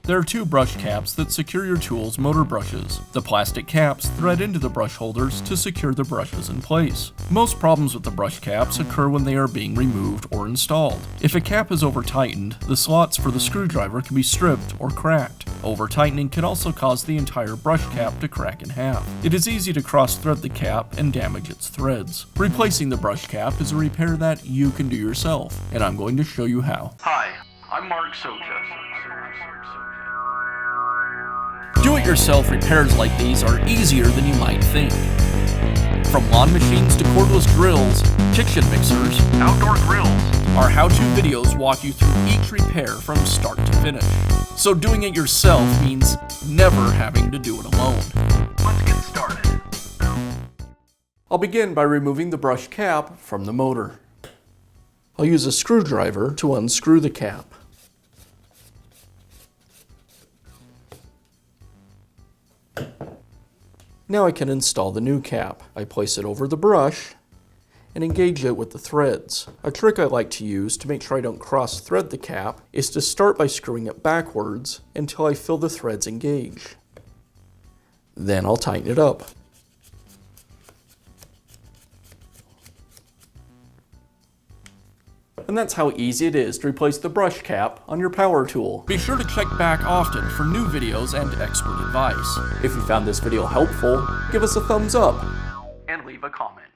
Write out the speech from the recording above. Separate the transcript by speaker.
Speaker 1: There are two brush caps that secure your tool's motor brushes. The plastic caps thread into the brush holders to secure the brushes in place. Most problems with the brush caps occur when they are being removed or installed. If a cap is over-tightened, the slots for the screwdriver can be stripped or cracked. Over-tightening can also cause the entire brush cap to crack in half. It is easy to cross-thread the cap and damage its threads. Replacing the brush cap is a repair that you can do yourself, and I'm going to show you how.
Speaker 2: Hi, I'm Mark Socha.
Speaker 1: Do-it-yourself repairs like these are easier than you might think. From lawn machines to cordless drills, kitchen mixers,
Speaker 2: Outdoor grills.
Speaker 1: our how-to videos walk you through each repair from start to finish. So doing it yourself means never having to do it alone.
Speaker 2: Let's get started.
Speaker 1: I'll begin by removing the brush cap from the motor. I'll use a screwdriver to unscrew the cap. Now I can install the new cap. I place it over the brush and engage it with the threads. A trick I like to use to make sure I don't cross-thread the cap is to start by screwing it backwards until I feel the threads engage. Then I'll tighten it up. And that's how easy it is to replace the brush cap on your power tool. Be sure to check back often for new videos and expert advice. If you found this video helpful, give us a thumbs up
Speaker 2: And leave a comment.